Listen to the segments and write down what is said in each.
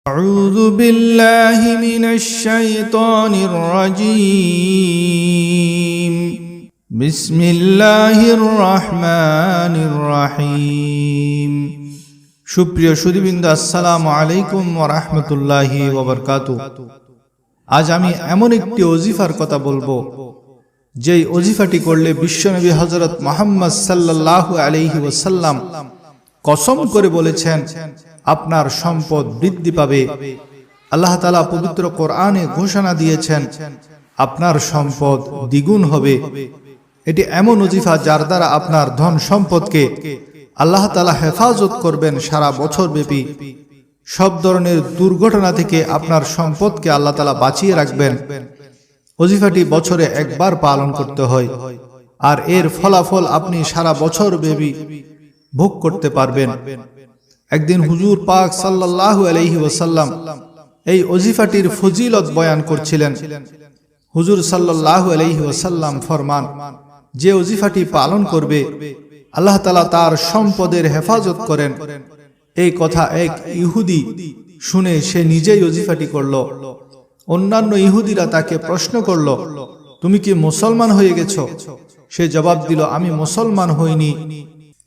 أعوذ بالله من الشيطان الرجيم بسم الله الرحمن الرحيم সুপ্রিয় সুধীবৃন্দ, আসসালামু আলাইকুম ওয়া রাহমাতুল্লাহি ওয়া বারাকাতুহু। আজ আমি এমন একটি ওজিফার কথা বলবো যেই ওজিফাটি করলে বিশ্বনবী হযরত মুহাম্মদ সাল্লাল্লাহু আলাইহি ওয়াসাল্লাম কসম করে বলেছেন আপনার সম্পদ বৃদ্ধি পাবে। আল্লাহ তাআলা পবিত্র কোরআনে ঘোষণা দিয়েছেন আপনার সম্পদ দ্বিগুণ হবে। এটি এমন ওজিফা যার দ্বারা আপনার ধন সম্পদকে আল্লাহ তাআলা হেফাজত করবেন সারা বছর ব্যাপী। সব ধরনের দুর্ঘটনা থেকে আপনার সম্পদকে আল্লাহ তাআলা বাঁচিয়ে রাখবেন। ওজিফাটি বছরে একবার পালন করতে হয়, আর এর ফলাফল আপনি সারা বছর ব্যাপী ভোগ করতে পারবেন। একদিন হুজুর পাক সাল্লাল্লাহু আলাইহি ওয়াসাল্লাম এই ওজিফাটির ফজিলত বয়ান করছিলেন। হুজুর সাল্লাল্লাহু আলাইহি ওয়াসাল্লাম ফরমান, যে ওজিফাটি পালন করবে আল্লাহ তাআলা তার সম্পদের হেফাজত করেন। এই কথা এক ইহুদি শুনে সে নিজেই ওজিফাটি করল। অন্যান্য ইহুদিরা তাকে প্রশ্ন করল, তুমি কি মুসলমান হয়ে গেছো? সে জবাব দিল, আমি মুসলমান হইনি,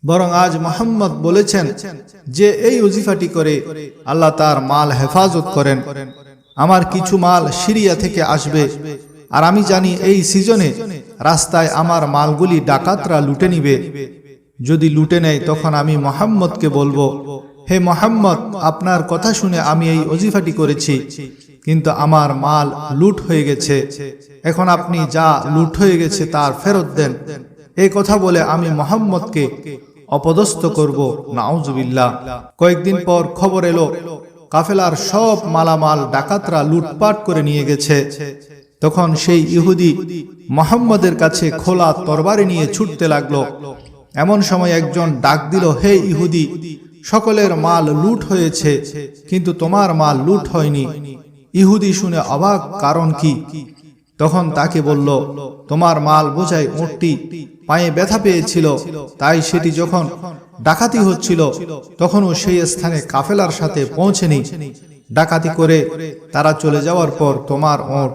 বরং আজ মুহাম্মদ বলেছেন যে এই ওজিফাটি করে আল্লাহ তার মাল হেফাজত করেন। আমার কিছু মাল সিরিয়া থেকে আসবে, আর আমি জানি এই সিজনে রাস্তায় আমার মালগুলি ডাকাতরা লুটে নিবে। যদি লুটে নেয় তখন আমি মুহাম্মদকে বলবো, হে মুহাম্মদ, আপনার কথা শুনে আমি এই ওজিফাটি করেছি, কিন্তু আমার মাল লুট হয়ে গেছে। এখন আপনি যা লুট হয়ে গেছে তার ফেরত দেন। এই কথা বলে আমি মুহাম্মদকে অপদস্থ করব। নাউজুবিল্লাহ। কয়েকদিন পর খবর এলো কাফেলার সব মালামাল ডাকাতরা লুটপাট করে নিয়ে গেছে। তখন সেই ইহুদি মুহাম্মদের কাছে খোলা তরবারি নিয়ে ছুটতে লাগলো। এমন সময় একজন ডাক দিল, হে ইহুদি, সকলের মাল লুট হয়েছে, কিন্তু তোমার মাল লুট হয়নি। ইহুদি শুনে অবাক, কারণ কি? তখন তাকে বলল, তোমার মাল বোঝাই উটটি পায়ে ব্যথা পেয়েছিল, তাই সেটি যখন ডাকাতি হচ্ছিল তখনও সেই স্থানে কাফেলার সাথে পৌঁছেনি। ডাকাতি করে তারা চলে যাওয়ার পর তোমার উট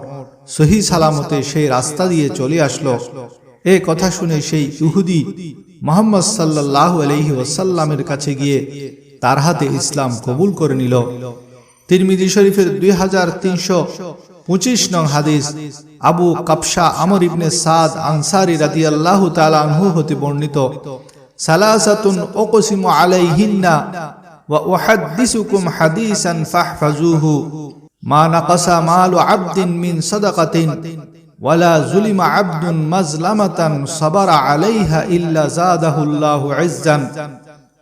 সহি সালামতে সেই রাস্তা দিয়ে চলে আসলো। এই কথা শুনে সেই ইহুদি মুহাম্মদ সাল্লাল্লাহু আলাইহি ওয়াসাল্লামের কাছে গিয়ে তার হাতে ইসলাম কবুল করে নিল। তিরমিজি শরীফের 2325 নং হাদিস আবু কাবশা আমর ইবনে সাদ আনসারী রাদিয়াল্লাহু তাআলা আনহু হতে বর্ণিত, সালাসাতুন উকসিমু আলাইহিন্না ওয়া উহাদ্দিসুকুম হাদিসান ফাহফাজুহু মা নাকাসা মালু আবদিন মিন সাদাকাতিন ওয়ালা যুলিমা আবদুন মাজলামাতান সাবারা আলাইহা ইল্লা জাদাহুল্লাহু ইজ্জান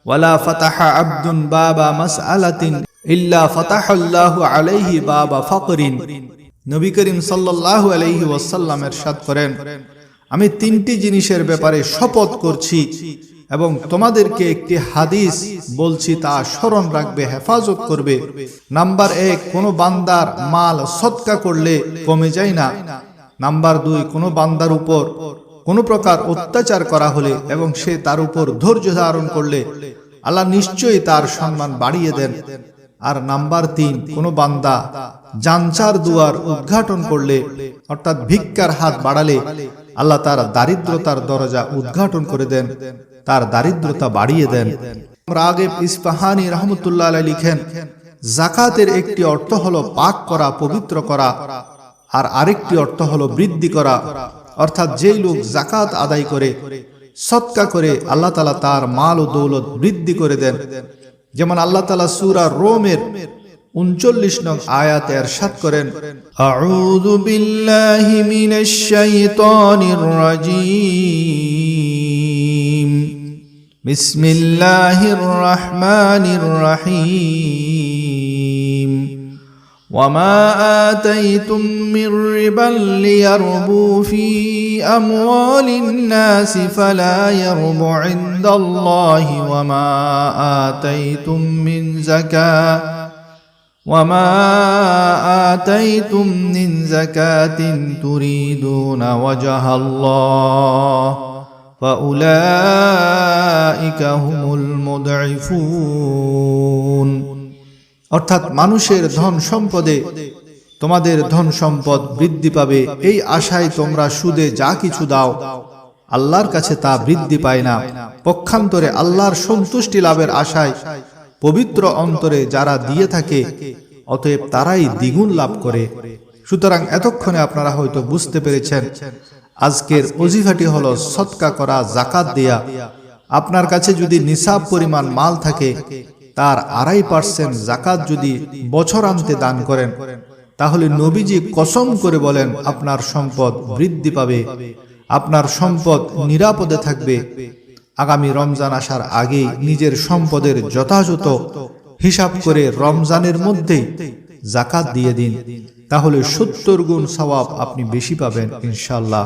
ওয়ালা ফাতাহা আবদুন বাবা মাসআলাতিন ইল্লা ফাতাহাল্লাহু আলাইহি বাবা ফাকরিন। নবী করিম সাল্লাল্লাহু আলাইহি ওয়াসাল্লাম ইরশাদ করেন, আমি তিনটি জিনিসের ব্যাপারে শপথ করছি এবং তোমাদেরকে একটি হাদিস বলছি, তা স্মরণ রাখবে, হেফাজত করবে। নাম্বার 1, কোনো বান্দার মাল সদকা করলে কমে যায় না। নাম্বার 2, কোনো বান্দার উপর কোনো প্রকার অত্যাচার করা হলে এবং সে তার উপর ধৈর্য ধারণ করলে আল্লাহ নিশ্চয়ই তার সম্মান বাড়িয়ে দেন। আর নাম্বার 3, কোনো বান্দা জানচার দুয়ার উদ্ঘাটন করলে, অর্থাৎ ভিক্ষার হাত বাড়ালে আল্লাহ তার দারিদ্রতার দরজা উদ্ঘাটন করে দেন, তার দারিদ্রতা বাড়িয়ে দেন। রাগিব ইস্পাহানি রহমতুল্লাহ আলাইহি লিখেন, যাকাতের একটি অর্থ হলো পাক করা, পবিত্র করা, আর আরেকটি অর্থ হলো বৃদ্ধি করা। অর্থাৎ যেই লোক যাকাত আদায় করে, সদকা করে, আল্লাহ তাআলা তার মাল ও দৌলত বৃদ্ধি করে দেন। যেমন আল্লাহ তাআলা সূরা রোমের 39 নং আয়াতে ইরশাদ করেন, আউযু বিল্লাহি মিনাশ শাইতানির রাজীম বিসমিল্লাহির রাহমানির রহিম وما آتيتم من ربا ليربو في أموال الناس فلا يربو عند الله وما آتيتم من زكاة تريدون وجه الله فأولئك هم المضعفون। অর্থাৎ মানুষের ধন সম্পদে তোমাদের ধন সম্পদ বৃদ্ধি পাবে, এই আশায় তোমরা সুদে যা কিছু দাও আল্লাহর কাছে তা বৃদ্ধি পায় না। পক্ষান্তরে আল্লাহর সন্তুষ্টি লাভের আশায় পবিত্র অন্তরে যারা দিয়ে থাকে অতএব তারাই দ্বিগুণ লাভ করে। সুতরাং এতক্ষণে আপনারা হয়তো বুঝতে পেরেছেন আজকের ওজিফাটি হলো সদকা করা, যাকাত দেয়া। আপনার কাছে যদি নিসাব পরিমাণ মাল থাকে তার 2.5% যাকাত যদি বছরান্তে দান করেন তাহলে নবীজি কসম করে বলেন আপনার সম্পদ বৃদ্ধি পাবে, আপনার সম্পদ নিরাপদে থাকবে। আগামী রমজান আসার আগেই নিজের সম্পদের যথাযথ হিসাব করে রমজানের মধ্যেই যাকাত দিয়ে দিন, তাহলে 70 গুণ সওয়াব আপনি বেশি পাবেন ইনশাআল্লাহ।